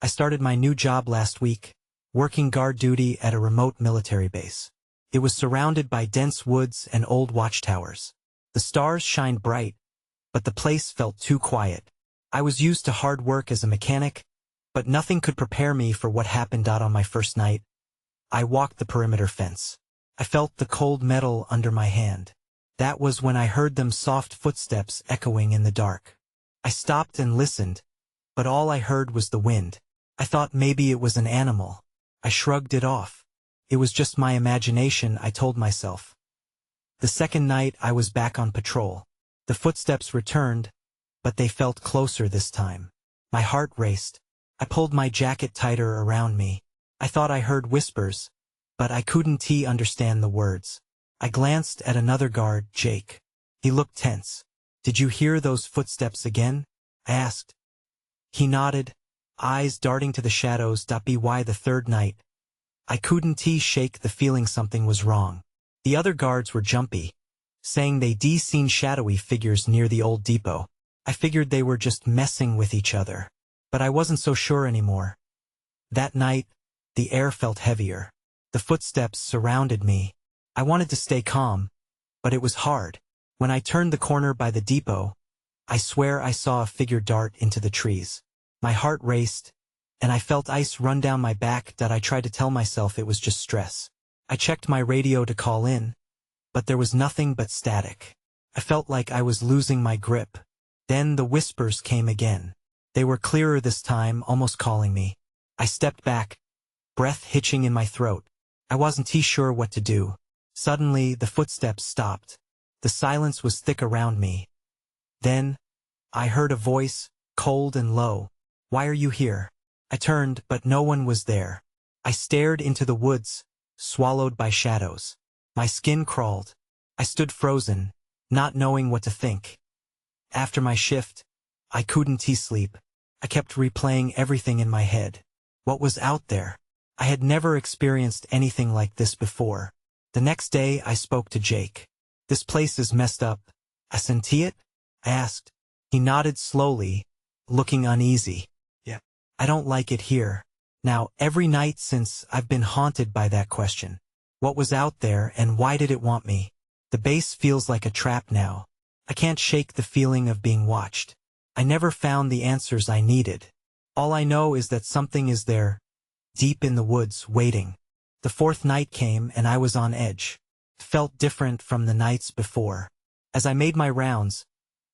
I started my new job last week, working guard duty at a remote military base. It was surrounded by dense woods and old watchtowers. The stars shined bright, but the place felt too quiet. I was used to hard work as a mechanic, but nothing could prepare me for what happened on my first night. I walked the perimeter fence. I felt the cold metal under my hand. That was when I heard them soft footsteps echoing in the dark. I stopped and listened, but all I heard was the wind. I thought maybe it was an animal. I shrugged it off. It was just my imagination, I told myself. The second night I was back on patrol. The footsteps returned, but they felt closer this time. My heart raced. I pulled my jacket tighter around me. I thought I heard whispers, but I couldn't understand the words. I glanced at another guard, Jake. He looked tense. "Did you hear those footsteps again?" I asked. He nodded, eyes darting to the shadows. By the third night, I couldn't shake the feeling something was wrong. The other guards were jumpy, saying they'd seen shadowy figures near the old depot. I figured they were just messing with each other, but I wasn't so sure anymore. That night, the air felt heavier. The footsteps surrounded me. I wanted to stay calm, but it was hard. When I turned the corner by the depot, I swear I saw a figure dart into the trees. My heart raced, and I felt ice run down my back. I tried to tell myself it was just stress. I checked my radio to call in, but there was nothing but static. I felt like I was losing my grip. Then the whispers came again. They were clearer this time, almost calling me. I stepped back, breath hitching in my throat. I wasn't sure what to do. Suddenly, the footsteps stopped. The silence was thick around me. Then, I heard a voice, cold and low. "Why are you here?" I turned, but no one was there. I stared into the woods, swallowed by shadows. My skin crawled. I stood frozen, not knowing what to think. After my shift, I couldn't sleep. I kept replaying everything in my head. What was out there? I had never experienced anything like this before. The next day, I spoke to Jake. "This place is messed up. I senti it?" I asked. He nodded slowly, looking uneasy. "Yeah. I don't like it here." Now, every night since, I've been haunted by that question. What was out there, and why did it want me? The base feels like a trap now. I can't shake the feeling of being watched. I never found the answers I needed. All I know is that something is there, deep in the woods, waiting. The fourth night came, and I was on edge. It felt different from the nights before. As I made my rounds,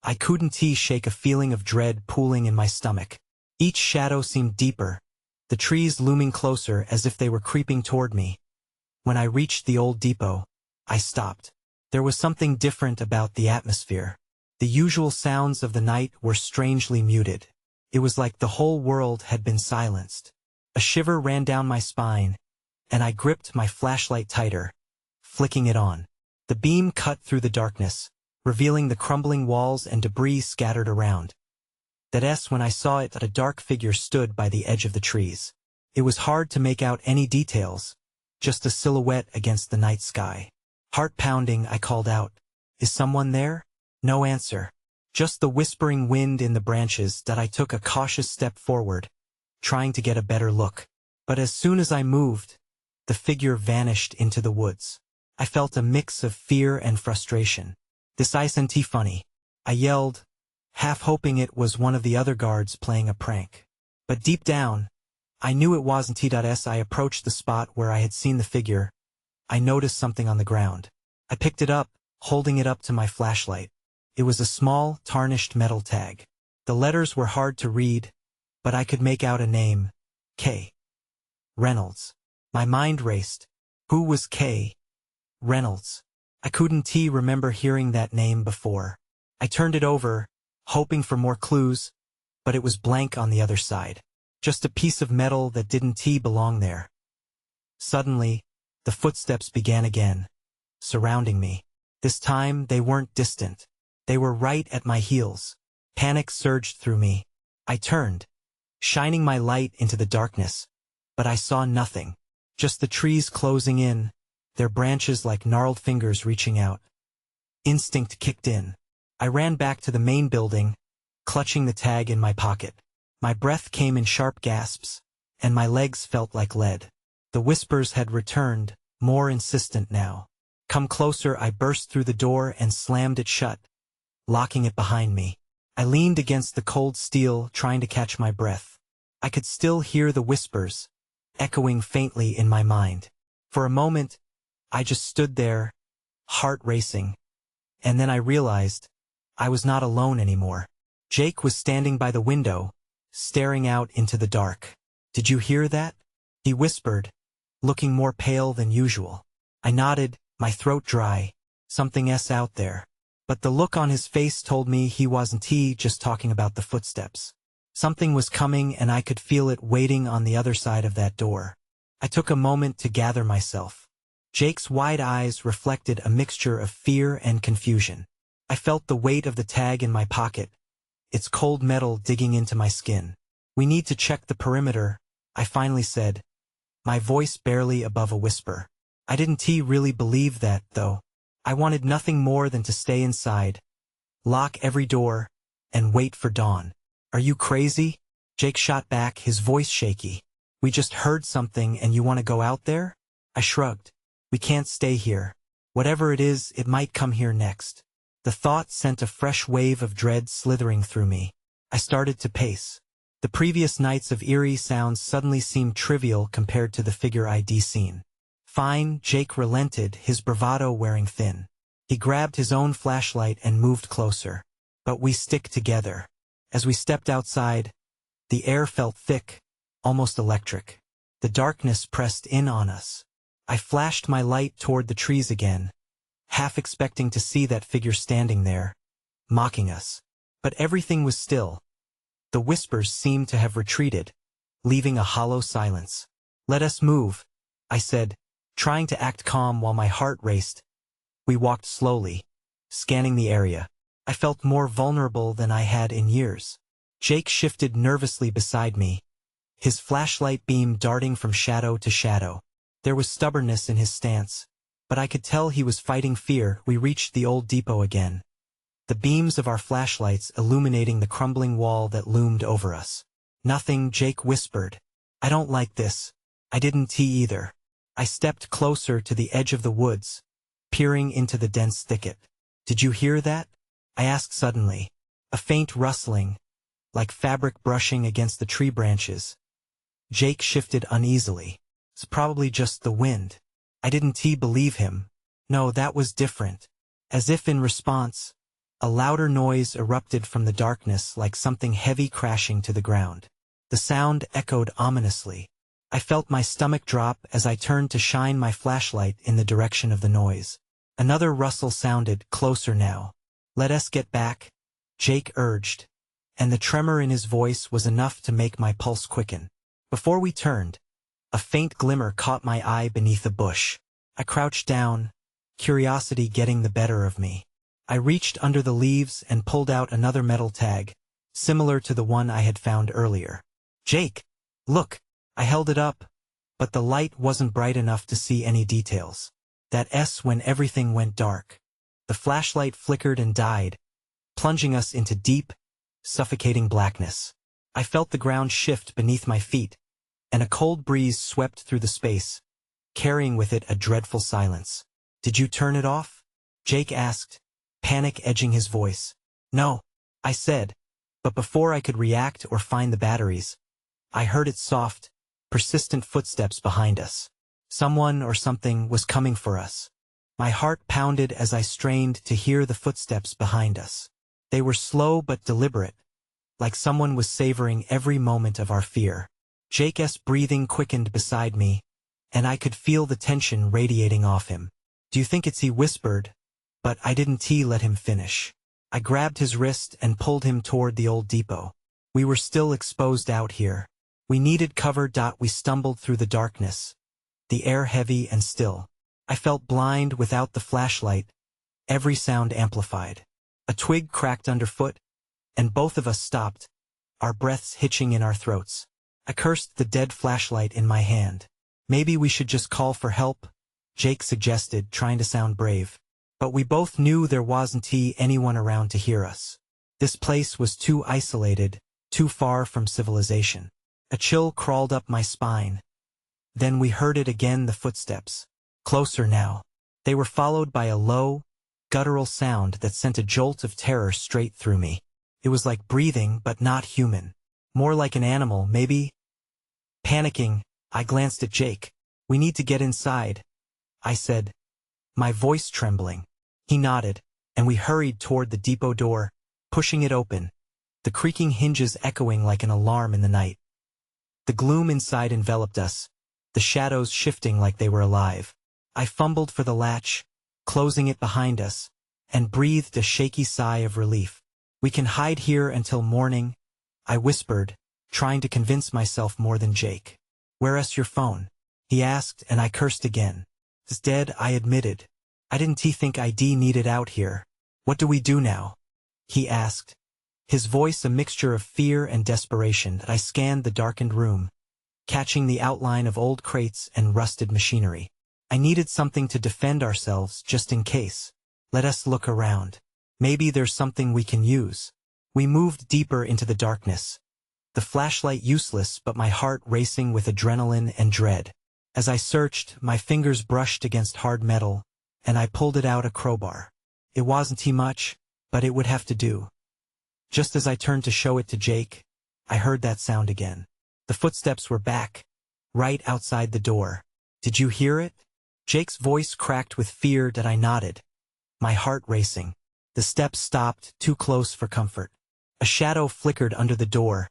I couldn't shake a feeling of dread pooling in my stomach. Each shadow seemed deeper, the trees looming closer as if they were creeping toward me. When I reached the old depot, I stopped. There was something different about the atmosphere. The usual sounds of the night were strangely muted. It was like the whole world had been silenced. A shiver ran down my spine, and I gripped my flashlight tighter, flicking it on. The beam cut through the darkness, revealing the crumbling walls and debris scattered around. That's when I saw it that a dark figure stood by the edge of the trees. It was hard to make out any details, just a silhouette against the night sky. Heart pounding, I called out, "Is someone there?" No answer. Just the whispering wind in the branches. I took a cautious step forward, trying to get a better look. But as soon as I moved, the figure vanished into the woods. I felt a mix of fear and frustration. "This isn't funny," I yelled, half hoping it was one of the other guards playing a prank. But deep down, I knew it wasn't. As I approached the spot where I had seen the figure, I noticed something on the ground. I picked it up, holding it up to my flashlight. It was a small, tarnished metal tag. The letters were hard to read, but I could make out a name, K. Reynolds. My mind raced. Who was K. Reynolds? I couldn't remember hearing that name before. I turned it over, hoping for more clues, but it was blank on the other side. Just a piece of metal that didn't belong there. Suddenly, the footsteps began again, surrounding me. This time, they weren't distant. They were right at my heels. Panic surged through me. I turned, shining my light into the darkness, but I saw nothing. Just the trees closing in, their branches like gnarled fingers reaching out. Instinct kicked in. I ran back to the main building, clutching the tag in my pocket. My breath came in sharp gasps, and my legs felt like lead. The whispers had returned, more insistent now. "Come closer," I burst through the door and slammed it shut, locking it behind me. I leaned against the cold steel, trying to catch my breath. I could still hear the whispers, echoing faintly in my mind. For a moment, I just stood there, heart racing. And then I realized I was not alone anymore. Jake was standing by the window, staring out into the dark. "Did you hear that?" he whispered, looking more pale than usual. I nodded, my throat dry. "Something out there." But the look on his face told me he wasn't just talking about the footsteps. Something was coming, and I could feel it waiting on the other side of that door. I took a moment to gather myself. Jake's wide eyes reflected a mixture of fear and confusion. I felt the weight of the tag in my pocket, its cold metal digging into my skin. "We need to check the perimeter," I finally said, my voice barely above a whisper. I didn't really believe that, though. I wanted nothing more than to stay inside, lock every door, and wait for dawn. "Are you crazy?" Jake shot back, his voice shaky. "We just heard something and you want to go out there?" I shrugged. "We can't stay here. Whatever it is, it might come here next." The thought sent a fresh wave of dread slithering through me. I started to pace. The previous nights of eerie sounds suddenly seemed trivial compared to the figure I'd seen. "Fine," Jake relented, his bravado wearing thin. He grabbed his own flashlight and moved closer. "But we stick together." As we stepped outside, the air felt thick, almost electric. The darkness pressed in on us. I flashed my light toward the trees again, half expecting to see that figure standing there, mocking us. But everything was still. The whispers seemed to have retreated, leaving a hollow silence. "Let us move," I said, trying to act calm while my heart raced. We walked slowly, scanning the area. I felt more vulnerable than I had in years. Jake shifted nervously beside me, his flashlight beam darting from shadow to shadow. There was stubbornness in his stance, but I could tell he was fighting fear. We reached the old depot again, the beams of our flashlights illuminating the crumbling wall that loomed over us. "Nothing," Jake whispered. "I don't like this." I didn't either. I stepped closer to the edge of the woods, peering into the dense thicket. "Did you hear that?" I asked suddenly. A faint rustling, like fabric brushing against the tree branches. Jake shifted uneasily. "It's probably just the wind." I didn't believe him. No, that was different. As if in response, a louder noise erupted from the darkness, like something heavy crashing to the ground. The sound echoed ominously. I felt my stomach drop as I turned to shine my flashlight in the direction of the noise. Another rustle sounded, closer now. "Let us get back," Jake urged, and the tremor in his voice was enough to make my pulse quicken. Before we turned, a faint glimmer caught my eye beneath a bush. I crouched down, curiosity getting the better of me. I reached under the leaves and pulled out another metal tag, similar to the one I had found earlier. "Jake, look!" I held it up, but the light wasn't bright enough to see any details. That when everything went dark. The flashlight flickered and died, plunging us into deep, suffocating blackness. I felt the ground shift beneath my feet, and a cold breeze swept through the space, carrying with it a dreadful silence. "Did you turn it off?" Jake asked, panic edging his voice. "No," I said, but before I could react or find the batteries, I heard its soft, persistent footsteps behind us. Someone or something was coming for us. My heart pounded as I strained to hear the footsteps behind us. They were slow but deliberate, like someone was savoring every moment of our fear. Jake's breathing quickened beside me, and I could feel the tension radiating off him. "Do you think he whispered, but I didn't let him finish. I grabbed his wrist and pulled him toward the old depot. We were still exposed out here. We needed cover. We stumbled through the darkness, the air heavy and still. I felt blind without the flashlight, every sound amplified. A twig cracked underfoot, and both of us stopped, our breaths hitching in our throats. I cursed the dead flashlight in my hand. "Maybe we should just call for help," Jake suggested, trying to sound brave. But we both knew there wasn't anyone around to hear us. This place was too isolated, too far from civilization. A chill crawled up my spine. Then we heard it again, the footsteps. Closer now. They were followed by a low, guttural sound that sent a jolt of terror straight through me. It was like breathing, but not human. More like an animal, maybe. Panicking, I glanced at Jake. "We need to get inside," I said, my voice trembling. He nodded, and we hurried toward the depot door, pushing it open, the creaking hinges echoing like an alarm in the night. The gloom inside enveloped us, the shadows shifting like they were alive. I fumbled for the latch, closing it behind us, and breathed a shaky sigh of relief. "We can hide here until morning," I whispered, trying to convince myself more than Jake. "Where's your phone?" he asked, and I cursed again. "It's dead," I admitted. "I didn't think ID needed out here." "What do we do now?" he asked, his voice a mixture of fear and desperation. I scanned the darkened room, catching the outline of old crates and rusted machinery. I needed something to defend ourselves, just in case. "Let us look around. Maybe there's something we can use." We moved deeper into the darkness, the flashlight useless but my heart racing with adrenaline and dread. As I searched, my fingers brushed against hard metal, and I pulled it out, a crowbar. It wasn't much, but it would have to do. Just as I turned to show it to Jake, I heard that sound again. The footsteps were back, right outside the door. "Did you hear it?" Jake's voice cracked with fear. I nodded, my heart racing. The steps stopped, too close for comfort. A shadow flickered under the door,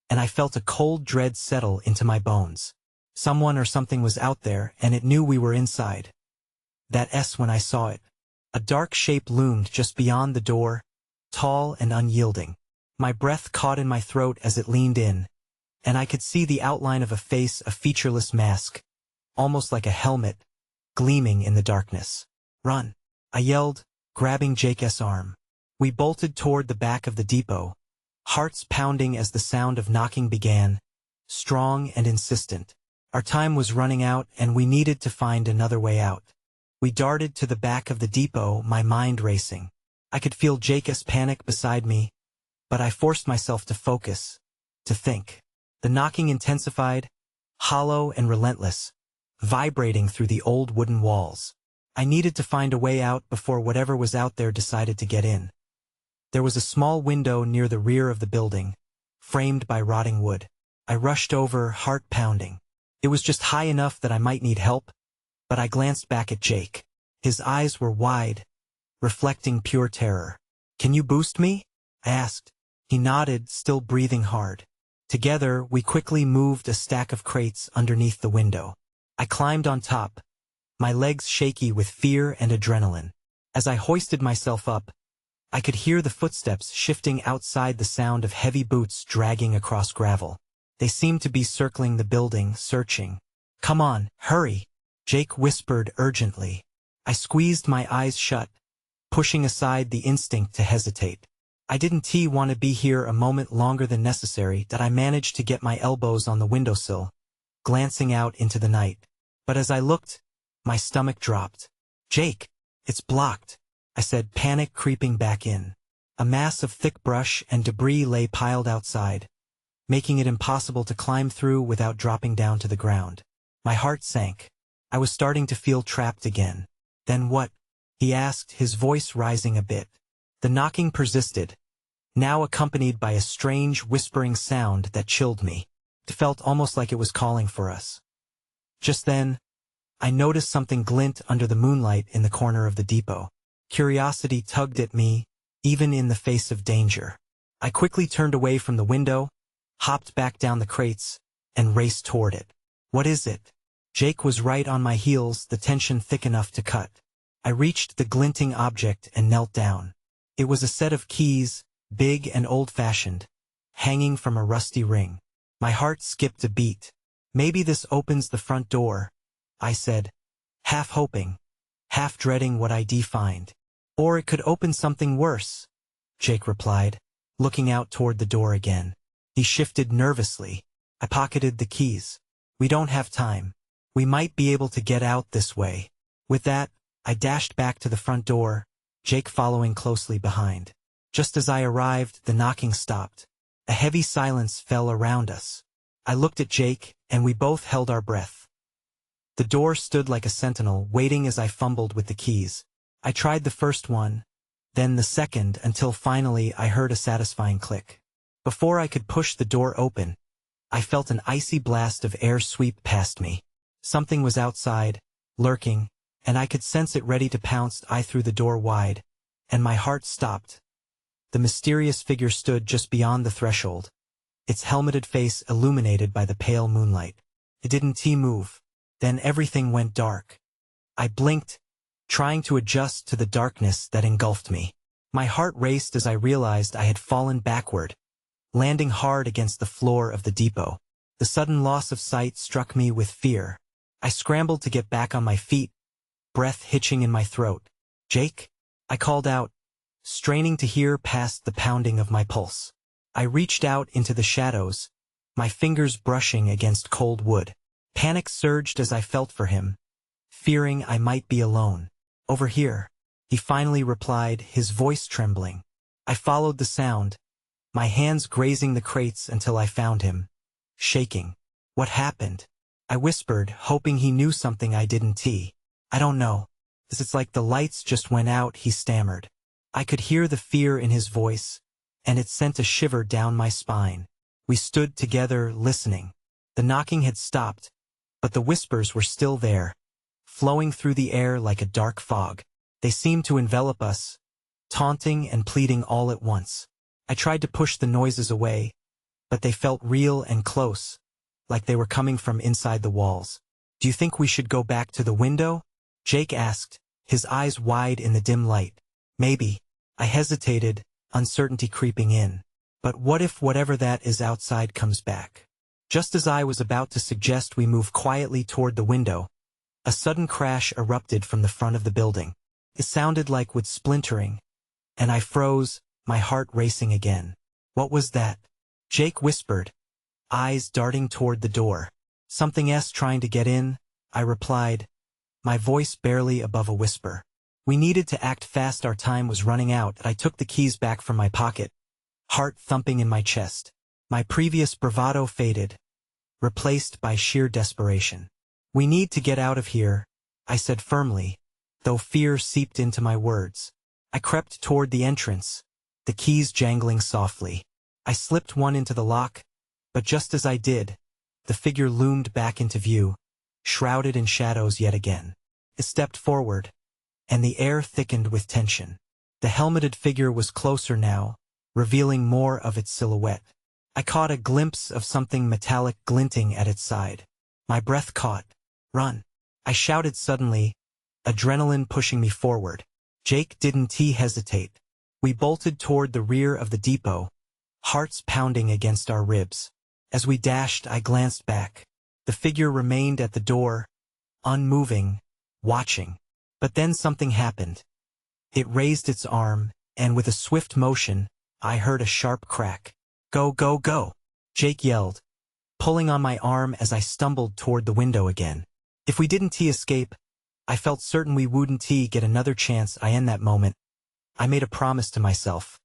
and I felt a cold dread settle into my bones. Someone or something was out there, and it knew we were inside. That S when I saw it. A dark shape loomed just beyond the door, tall and unyielding. My breath caught in my throat as it leaned in, and I could see the outline of a face, a featureless mask, almost like a helmet, gleaming in the darkness. "Run!" I yelled, grabbing Jake's arm. We bolted toward the back of the depot, hearts pounding as the sound of knocking began, strong and insistent. Our time was running out, and we needed to find another way out. We darted to the back of the depot, my mind racing. I could feel Jake's panic beside me, but I forced myself to focus, to think. The knocking intensified, hollow and relentless, vibrating through the old wooden walls. I needed to find a way out before whatever was out there decided to get in. There was a small window near the rear of the building, framed by rotting wood. I rushed over, heart pounding. It was just high enough that I might need help, but I glanced back at Jake. His eyes were wide, reflecting pure terror. "Can you boost me?" I asked. He nodded, still breathing hard. Together, we quickly moved a stack of crates underneath the window. I climbed on top, my legs shaky with fear and adrenaline. As I hoisted myself up, I could hear the footsteps shifting outside, the sound of heavy boots dragging across gravel. They seemed to be circling the building, searching. "Come on, hurry," Jake whispered urgently. I squeezed my eyes shut, pushing aside the instinct to hesitate. I didn't want to be here a moment longer than necessary. That I managed to get my elbows on the windowsill, glancing out into the night. But as I looked, my stomach dropped. "Jake, it's blocked," I said, panic creeping back in. A mass of thick brush and debris lay piled outside, making it impossible to climb through without dropping down to the ground. My heart sank. I was starting to feel trapped again. "Then what?" he asked, his voice rising a bit. The knocking persisted, now accompanied by a strange whispering sound that chilled me. It felt almost like it was calling for us. Just then, I noticed something glint under the moonlight in the corner of the depot. Curiosity tugged at me, even in the face of danger. I quickly turned away from the window, hopped back down the crates, and raced toward it. "What is it?" Jake was right on my heels, the tension thick enough to cut. I reached the glinting object and knelt down. It was a set of keys, big and old-fashioned, hanging from a rusty ring. My heart skipped a beat. "Maybe this opens the front door," I said, half hoping, half dreading what I'd find. "Or it could open something worse," Jake replied, looking out toward the door again. He shifted nervously. I pocketed the keys. "We don't have time. We might be able to get out this way." With that, I dashed back to the front door, Jake following closely behind. Just as I arrived, the knocking stopped. A heavy silence fell around us. I looked at Jake, and we both held our breath. The door stood like a sentinel, waiting as I fumbled with the keys. I tried the first one, then the second, until finally I heard a satisfying click. Before I could push the door open, I felt an icy blast of air sweep past me. Something was outside, lurking, and I could sense it ready to pounce. I threw the door wide, and my heart stopped. The mysterious figure stood just beyond the threshold, its helmeted face illuminated by the pale moonlight. It didn't move. Then everything went dark. I blinked, trying to adjust to the darkness that engulfed me. My heart raced as I realized I had fallen backward, landing hard against the floor of the depot. The sudden loss of sight struck me with fear. I scrambled to get back on my feet, breath hitching in my throat. "Jake?" I called out, straining to hear past the pounding of my pulse. I reached out into the shadows, my fingers brushing against cold wood. Panic surged as I felt for him, fearing I might be alone. "Over here," he finally replied, his voice trembling. I followed the sound, my hands grazing the crates until I found him, shaking. "What happened?" I whispered, hoping he knew something I didn't. "I don't know. It's like the lights just went out," he stammered. I could hear the fear in his voice, and it sent a shiver down my spine. We stood together, listening. The knocking had stopped, but the whispers were still there, flowing through the air like a dark fog. They seemed to envelop us, taunting and pleading all at once. I tried to push the noises away, but they felt real and close, like they were coming from inside the walls. "Do you think we should go back to the window?" Jake asked, his eyes wide in the dim light. "Maybe." I hesitated, uncertainty creeping in. "But what if whatever that is outside comes back?" Just as I was about to suggest we move quietly toward the window, a sudden crash erupted from the front of the building. It sounded like wood splintering, and I froze, my heart racing again. "What was that?" Jake whispered, eyes darting toward the door. "Something else trying to get in," I replied, my voice barely above a whisper. We needed to act fast, our time was running out. I took the keys back from my pocket, heart thumping in my chest. My previous bravado faded, replaced by sheer desperation. "We need to get out of here," I said firmly, though fear seeped into my words. I crept toward the entrance, the keys jangling softly. I slipped one into the lock, but just as I did, the figure loomed back into view, shrouded in shadows yet again. It stepped forward, and the air thickened with tension. The helmeted figure was closer now, revealing more of its silhouette. I caught a glimpse of something metallic glinting at its side. My breath caught. "Run!" I shouted suddenly, adrenaline pushing me forward. Jake didn't hesitate. We bolted toward the rear of the depot, hearts pounding against our ribs. As we dashed, I glanced back. The figure remained at the door, unmoving, watching. But then something happened. It raised its arm, and with a swift motion, I heard a sharp crack. "Go, go, go!" Jake yelled, pulling on my arm as I stumbled toward the window again. If we didn't escape, I felt certain we wouldn't get another chance. In that moment, I made a promise to myself.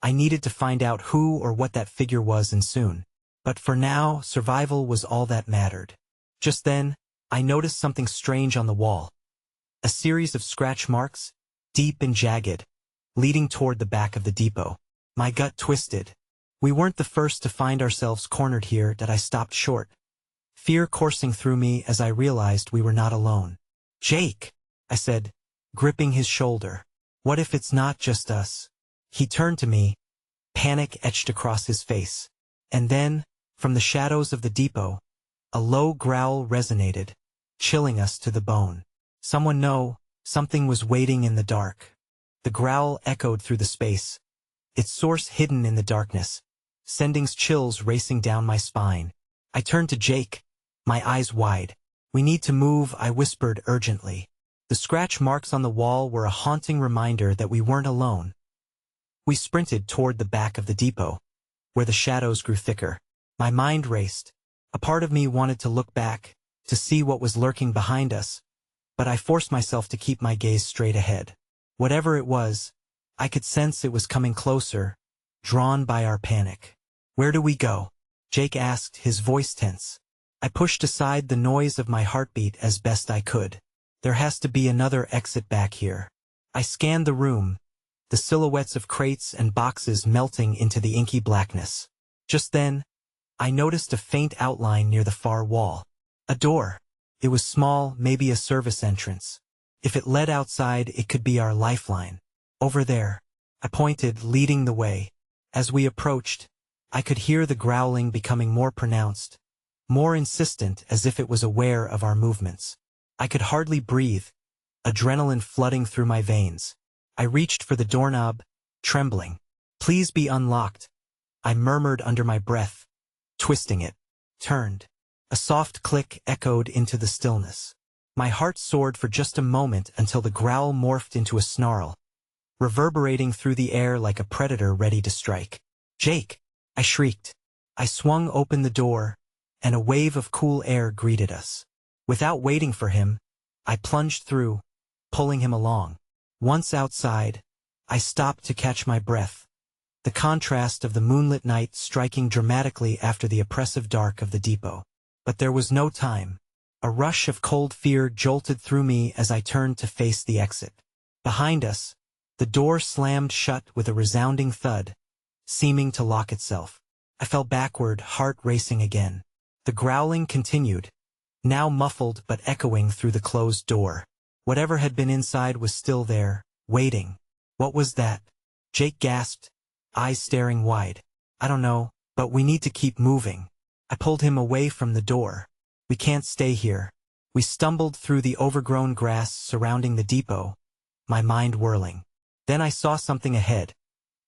I needed to find out who or what that figure was, and soon. But for now, survival was all that mattered. Just then, I noticed something strange on the wall. A series of scratch marks, deep and jagged, leading toward the back of the depot. My gut twisted. We weren't the first to find ourselves cornered here. That I stopped short, fear coursing through me as I realized we were not alone. "Jake," I said, gripping his shoulder. "What if it's not just us?" He turned to me, panic etched across his face. And then, from the shadows of the depot, a low growl resonated, chilling us to the bone. Something was waiting in the dark. The growl echoed through the space, its source hidden in the darkness, sending chills racing down my spine. I turned to Jake, my eyes wide. "We need to move," I whispered urgently. The scratch marks on the wall were a haunting reminder that we weren't alone. We sprinted toward the back of the depot, where the shadows grew thicker. My mind raced. A part of me wanted to look back, to see what was lurking behind us, but I forced myself to keep my gaze straight ahead. Whatever it was, I could sense it was coming closer, drawn by our panic. "Where do we go?" Jake asked, his voice tense. I pushed aside the noise of my heartbeat as best I could. "There has to be another exit back here." I scanned the room, the silhouettes of crates and boxes melting into the inky blackness. Just then, I noticed a faint outline near the far wall. A door. It was small, maybe a service entrance. If it led outside, it could be our lifeline. "Over there." I pointed, leading the way. As we approached, I could hear the growling becoming more pronounced, more insistent, as if it was aware of our movements. I could hardly breathe, adrenaline flooding through my veins. I reached for the doorknob, trembling. "Please be unlocked," I murmured under my breath, twisting it. Turned. A soft click echoed into the stillness. My heart soared for just a moment until the growl morphed into a snarl, reverberating through the air like a predator ready to strike. "Jake!" I shrieked. I swung open the door, and a wave of cool air greeted us. Without waiting for him, I plunged through, pulling him along. Once outside, I stopped to catch my breath, the contrast of the moonlit night striking dramatically after the oppressive dark of the depot. But there was no time. A rush of cold fear jolted through me as I turned to face the exit. Behind us, the door slammed shut with a resounding thud, seeming to lock itself. I fell backward, heart racing again. The growling continued, now muffled but echoing through the closed door. Whatever had been inside was still there, waiting. "What was that?" Jake gasped, eyes staring wide. "I don't know, but we need to keep moving." I pulled him away from the door. "We can't stay here." We stumbled through the overgrown grass surrounding the depot, my mind whirling. Then I saw something ahead,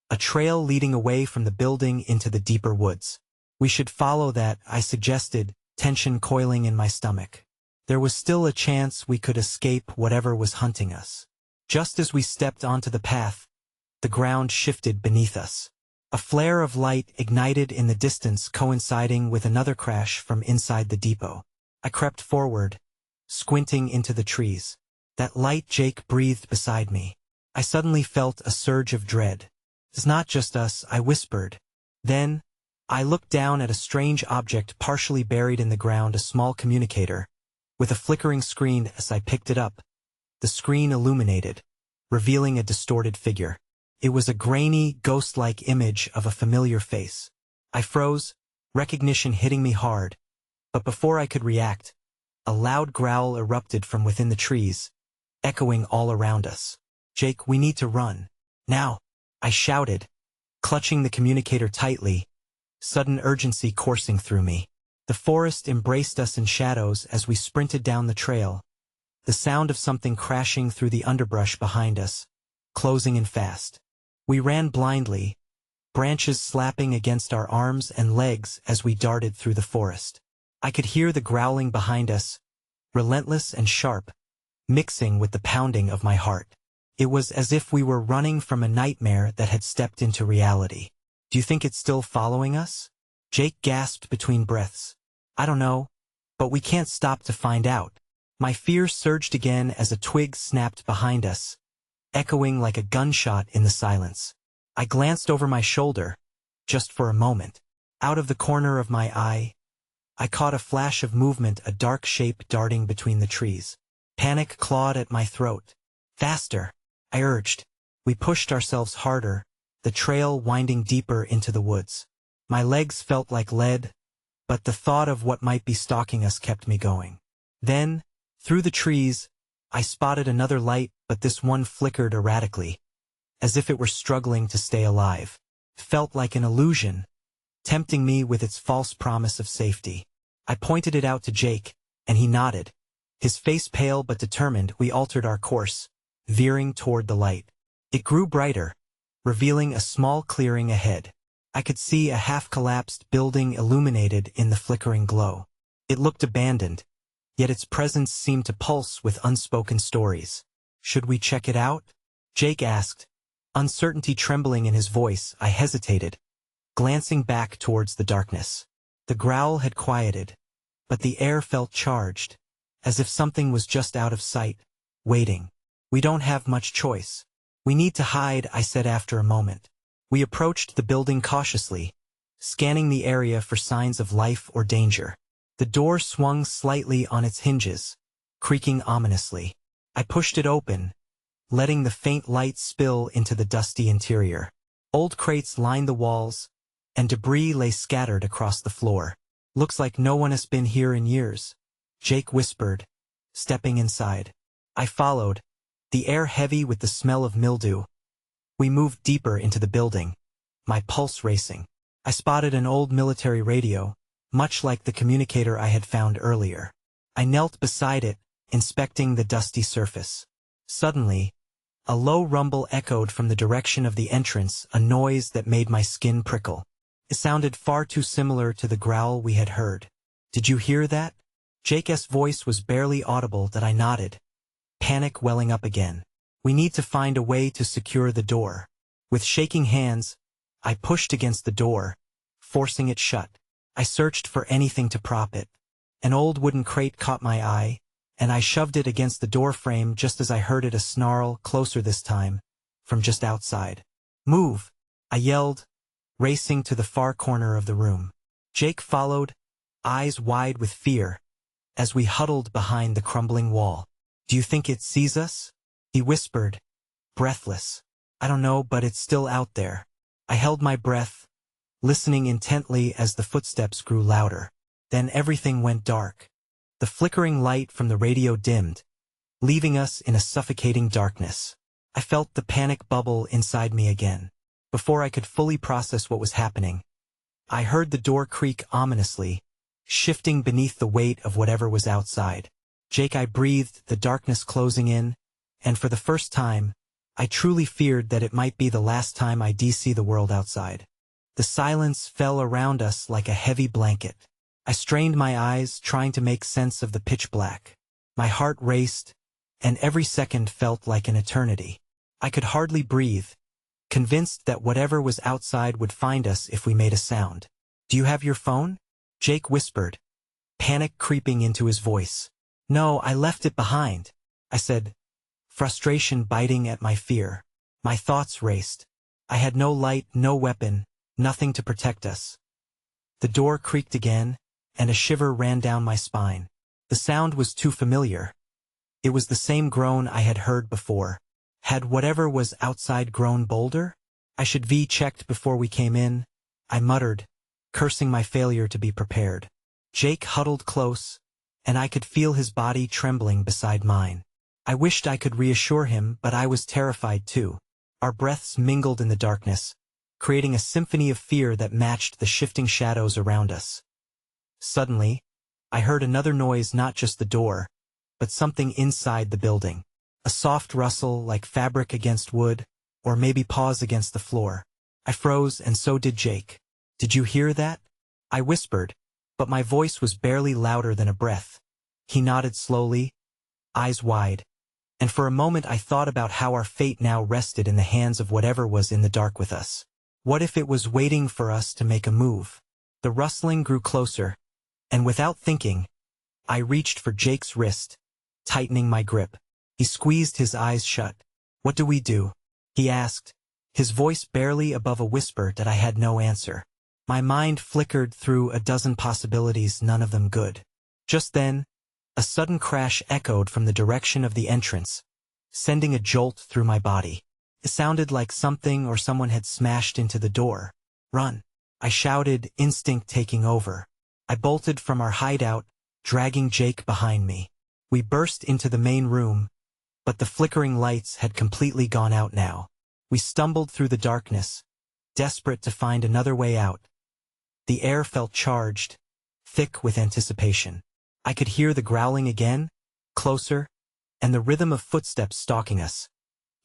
a trail leading away from the building into the deeper woods. "We should follow that," I suggested, tension coiling in my stomach. There was still a chance we could escape whatever was hunting us. Just as we stepped onto the path, the ground shifted beneath us. A flare of light ignited in the distance, coinciding with another crash from inside the depot. I crept forward, squinting into the trees. "That light," Jake breathed beside me. I suddenly felt a surge of dread. "It's not just us," I whispered. Then, I looked down at a strange object partially buried in the ground, a small communicator, with a flickering screen. As I picked it up, the screen illuminated, revealing a distorted figure. It was a grainy, ghost-like image of a familiar face. I froze, recognition hitting me hard, but before I could react, a loud growl erupted from within the trees, echoing all around us. "Jake, we need to run. Now!" I shouted, clutching the communicator tightly, sudden urgency coursing through me. The forest embraced us in shadows as we sprinted down the trail, the sound of something crashing through the underbrush behind us, closing in fast. We ran blindly, branches slapping against our arms and legs as we darted through the forest. I could hear the growling behind us, relentless and sharp, mixing with the pounding of my heart. It was as if we were running from a nightmare that had stepped into reality. "Do you think it's still following us?" Jake gasped between breaths. "I don't know, but we can't stop to find out." My fear surged again as a twig snapped behind us, echoing like a gunshot in the silence. I glanced over my shoulder, just for a moment. Out of the corner of my eye, I caught a flash of movement, a dark shape darting between the trees. Panic clawed at my throat. "Faster," I urged. We pushed ourselves harder, the trail winding deeper into the woods. My legs felt like lead, but the thought of what might be stalking us kept me going. Then, through the trees, I spotted another light, but this one flickered erratically, as if it were struggling to stay alive. Felt like an illusion, tempting me with its false promise of safety. I pointed it out to Jake, and he nodded. His face pale but determined, we altered our course, veering toward the light. It grew brighter, revealing a small clearing ahead. I could see a half-collapsed building illuminated in the flickering glow. It looked abandoned, yet its presence seemed to pulse with unspoken stories. "Should we check it out?" Jake asked, uncertainty trembling in his voice. I hesitated, glancing back towards the darkness. The growl had quieted, but the air felt charged, as if something was just out of sight, waiting. "We don't have much choice. We need to hide," I said after a moment. We approached the building cautiously, scanning the area for signs of life or danger. The door swung slightly on its hinges, creaking ominously. I pushed it open, letting the faint light spill into the dusty interior. Old crates lined the walls, and debris lay scattered across the floor. "Looks like no one has been here in years," Jake whispered, stepping inside. I followed, the air heavy with the smell of mildew. We moved deeper into the building, my pulse racing. I spotted an old military radio, much like the communicator I had found earlier. I knelt beside it, inspecting the dusty surface. Suddenly, a low rumble echoed from the direction of the entrance, a noise that made my skin prickle. It sounded far too similar to the growl we had heard. "Did you hear that?" Jake's voice was barely audible that I nodded, panic welling up again. "We need to find a way to secure the door." With shaking hands, I pushed against the door, forcing it shut. I searched for anything to prop it. An old wooden crate caught my eye, and I shoved it against the door frame just as I heard it snarl, closer this time, from just outside. "Move!" I yelled, racing to the far corner of the room. Jake followed, eyes wide with fear, as we huddled behind the crumbling wall. "Do you think it sees us?" he whispered, breathless. "I don't know, but it's still out there." I held my breath, listening intently as the footsteps grew louder. Then everything went dark. The flickering light from the radio dimmed, leaving us in a suffocating darkness. I felt the panic bubble inside me again. Before I could fully process what was happening, I heard the door creak ominously, shifting beneath the weight of whatever was outside. Jake, I breathed, the darkness closing in, and for the first time, I truly feared that it might be the last time I'd see the world outside. The silence fell around us like a heavy blanket. I strained my eyes, trying to make sense of the pitch black. My heart raced, and every second felt like an eternity. I could hardly breathe, convinced that whatever was outside would find us if we made a sound. "Do you have your phone?" Jake whispered, panic creeping into his voice. "No, I left it behind," I said, frustration biting at my fear. My thoughts raced. I had no light, no weapon, nothing to protect us. The door creaked again, and a shiver ran down my spine. The sound was too familiar. It was the same groan I had heard before. Had whatever was outside grown bolder? "I should have checked before we came in," I muttered, cursing my failure to be prepared. Jake huddled close, and I could feel his body trembling beside mine. I wished I could reassure him, but I was terrified too. Our breaths mingled in the darkness, creating a symphony of fear that matched the shifting shadows around us. Suddenly, I heard another noise, not just the door, but something inside the building. A soft rustle like fabric against wood, or maybe paws against the floor. I froze, and so did Jake. "Did you hear that?" I whispered, but my voice was barely louder than a breath. He nodded slowly, eyes wide, and for a moment I thought about how our fate now rested in the hands of whatever was in the dark with us. What if it was waiting for us to make a move? The rustling grew closer, and without thinking, I reached for Jake's wrist, tightening my grip. He squeezed his eyes shut. "What do we do?" he asked, his voice barely above a whisper that I had no answer. My mind flickered through a dozen possibilities, none of them good. Just then, a sudden crash echoed from the direction of the entrance, sending a jolt through my body. It sounded like something or someone had smashed into the door. "Run!" I shouted, instinct taking over. I bolted from our hideout, dragging Jake behind me. We burst into the main room, but the flickering lights had completely gone out now. We stumbled through the darkness, desperate to find another way out. The air felt charged, thick with anticipation. I could hear the growling again, closer, and the rhythm of footsteps stalking us,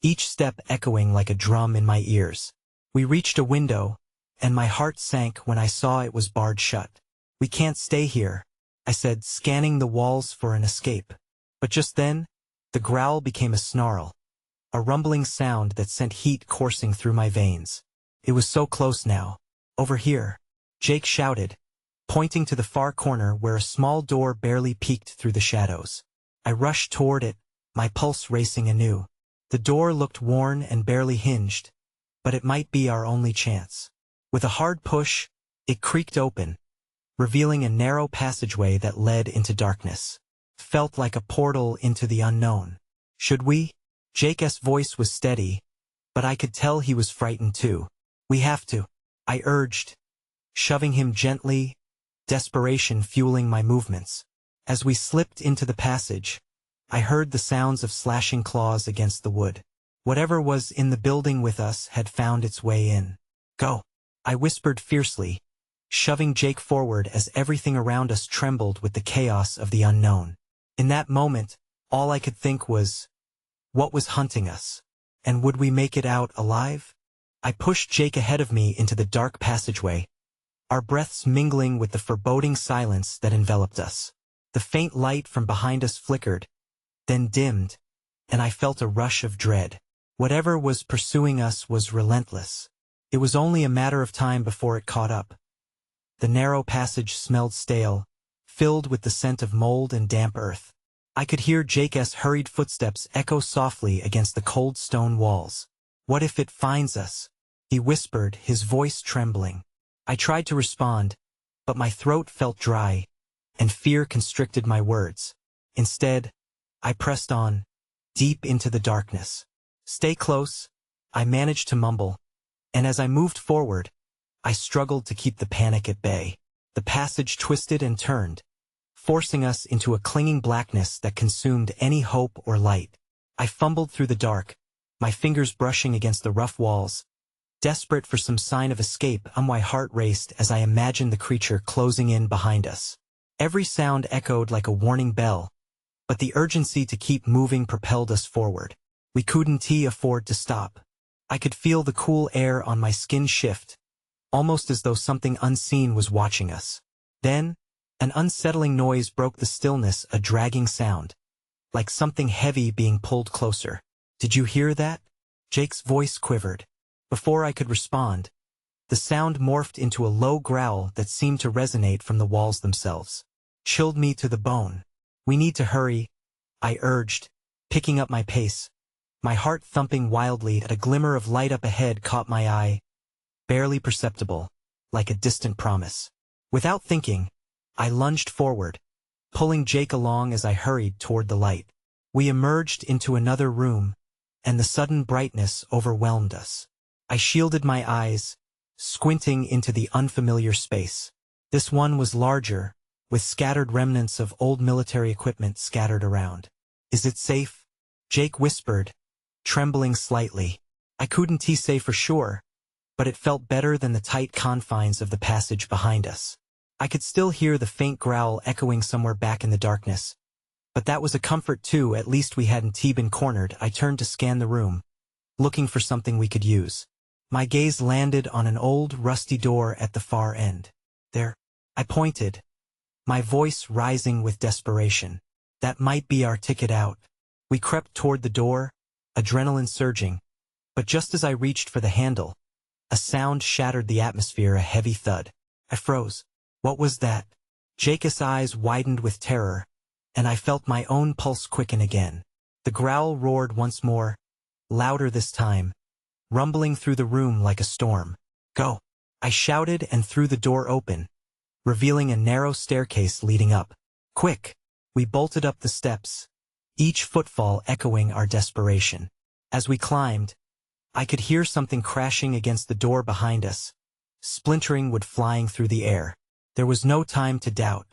each step echoing like a drum in my ears. We reached a window, and my heart sank when I saw it was barred shut. "We can't stay here," I said, scanning the walls for an escape. But just then, the growl became a snarl, a rumbling sound that sent heat coursing through my veins. It was so close now. "Over here," Jake shouted, pointing to the far corner where a small door barely peeked through the shadows. I rushed toward it, my pulse racing anew. The door looked worn and barely hinged, but it might be our only chance. With a hard push, It creaked open, revealing a narrow passageway that led into darkness. Felt like a portal into the unknown. Should we? Jake's voice was steady, but I could tell he was frightened too. We have to, I urged, shoving him gently, desperation fueling my movements. As we slipped into the passage, I heard the sounds of slashing claws against the wood. Whatever was in the building with us had found its way in. Go, I whispered fiercely, shoving Jake forward as everything around us trembled with the chaos of the unknown. In that moment, all I could think was, what was hunting us? And would we make it out alive? I pushed Jake ahead of me into the dark passageway, our breaths mingling with the foreboding silence that enveloped us. The faint light from behind us flickered, then dimmed, and I felt a rush of dread. Whatever was pursuing us was relentless. It was only a matter of time before it caught up. The narrow passage smelled stale, filled with the scent of mold and damp earth. I could hear Jake's hurried footsteps echo softly against the cold stone walls. What if it finds us? He whispered, his voice trembling. I tried to respond, but my throat felt dry, and fear constricted my words. Instead, I pressed on, deep into the darkness. Stay close, I managed to mumble, and as I moved forward, I struggled to keep the panic at bay. The passage twisted and turned, forcing us into a clinging blackness that consumed any hope or light. I fumbled through the dark, my fingers brushing against the rough walls, desperate for some sign of escape. My heart raced as I imagined the creature closing in behind us. Every sound echoed like a warning bell, but the urgency to keep moving propelled us forward. We couldn't afford to stop. I could feel the cool air on my skin shift, almost as though something unseen was watching us. Then, an unsettling noise broke the stillness, a dragging sound, like something heavy being pulled closer. Did you hear that? Jake's voice quivered. Before I could respond, the sound morphed into a low growl that seemed to resonate from the walls themselves. Chilled me to the bone. We need to hurry, I urged, picking up my pace. My heart thumping wildly. A glimmer of light up ahead caught my eye, barely perceptible, like a distant promise. Without thinking, I lunged forward, pulling Jake along as I hurried toward the light. We emerged into another room, and the sudden brightness overwhelmed us. I shielded my eyes, squinting into the unfamiliar space. This one was larger, with scattered remnants of old military equipment scattered around. Is it safe? Jake whispered, trembling slightly. I couldn't say for sure, but it felt better than the tight confines of the passage behind us. I could still hear the faint growl echoing somewhere back in the darkness. But that was a comfort too, at least we hadn't been cornered. I turned to scan the room, looking for something we could use. My gaze landed on an old, rusty door at the far end. There, I pointed, my voice rising with desperation. That might be our ticket out. We crept toward the door, adrenaline surging, but just as I reached for the handle, a sound shattered the atmosphere, a heavy thud. I froze. What was that? Jake's eyes widened with terror, and I felt my own pulse quicken again. The growl roared once more, louder this time, rumbling through the room like a storm. Go! I shouted and threw the door open, revealing a narrow staircase leading up. Quick! We bolted up the steps, each footfall echoing our desperation. As we climbed, I could hear something crashing against the door behind us, splintering wood flying through the air. There was no time to doubt.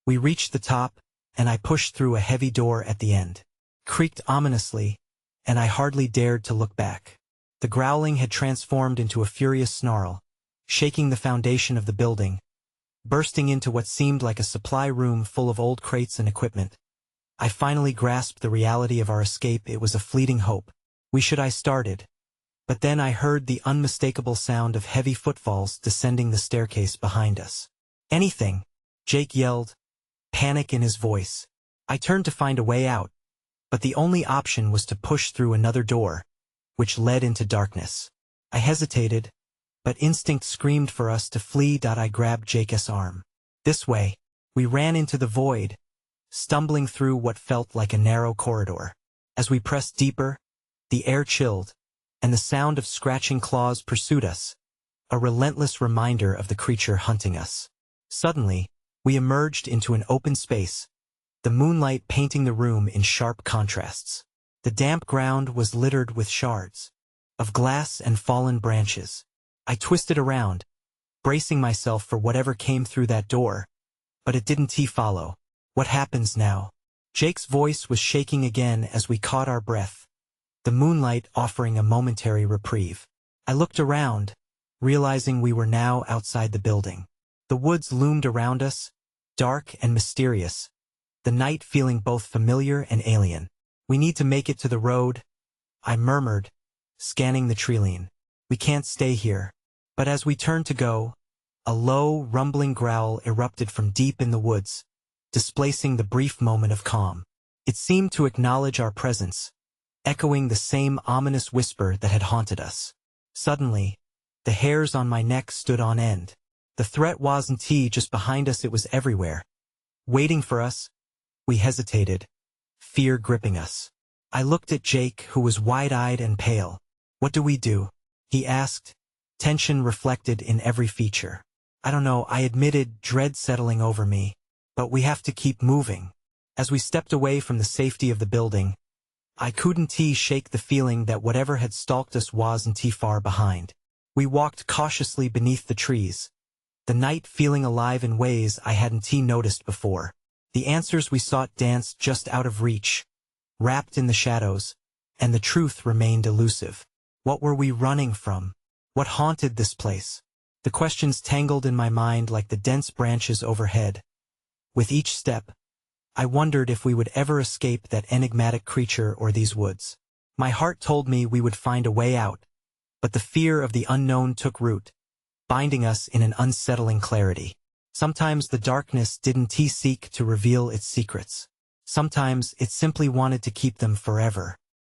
We reached the top, and I pushed through a heavy door at the end. Creaked ominously, and I hardly dared to look back. The growling had transformed into a furious snarl, shaking the foundation of the building, bursting into what seemed like a supply room full of old crates and equipment. I finally grasped the reality of our escape. It was a fleeting hope. I started. But then I heard the unmistakable sound of heavy footfalls descending the staircase behind us. Anything! Jake yelled, panic in his voice. I turned to find a way out, but the only option was to push through another door, which led into darkness. I hesitated, but instinct screamed for us to flee. I grabbed Jake's arm. This way. We ran into the void, stumbling through what felt like a narrow corridor. As we pressed deeper, the air chilled, and the sound of scratching claws pursued us, a relentless reminder of the creature hunting us. Suddenly, we emerged into an open space, the moonlight painting the room in sharp contrasts. The damp ground was littered with shards of glass and fallen branches. I twisted around, bracing myself for whatever came through that door, but it didn't follow. What happens now? Jake's voice was shaking again as we caught our breath, the moonlight offering a momentary reprieve. I looked around, realizing we were now outside the building. The woods loomed around us, dark and mysterious, the night feeling both familiar and alien. We need to make it to the road, I murmured, scanning the treeline. We can't stay here. But as we turned to go, a low, rumbling growl erupted from deep in the woods, displacing the brief moment of calm. It seemed to acknowledge our presence, echoing the same ominous whisper that had haunted us. Suddenly, the hairs on my neck stood on end. The threat wasn't just behind us, it was everywhere. Waiting for us, we hesitated, fear gripping us. I looked at Jake, who was wide-eyed and pale. What do we do? He asked, tension reflected in every feature. I don't know, I admitted, dread settling over me. But we have to keep moving. As we stepped away from the safety of the building, I couldn't shake the feeling that whatever had stalked us wasn't far behind. We walked cautiously beneath the trees, the night feeling alive in ways I hadn't noticed before. The answers we sought danced just out of reach, wrapped in the shadows, and the truth remained elusive. What were we running from? What haunted this place? The questions tangled in my mind like the dense branches overhead. With each step, I wondered if we would ever escape that enigmatic creature or these woods. My heart told me we would find a way out, but the fear of the unknown took root, binding us in an unsettling clarity. Sometimes the darkness didn't seek to reveal its secrets. Sometimes it simply wanted to keep them forever.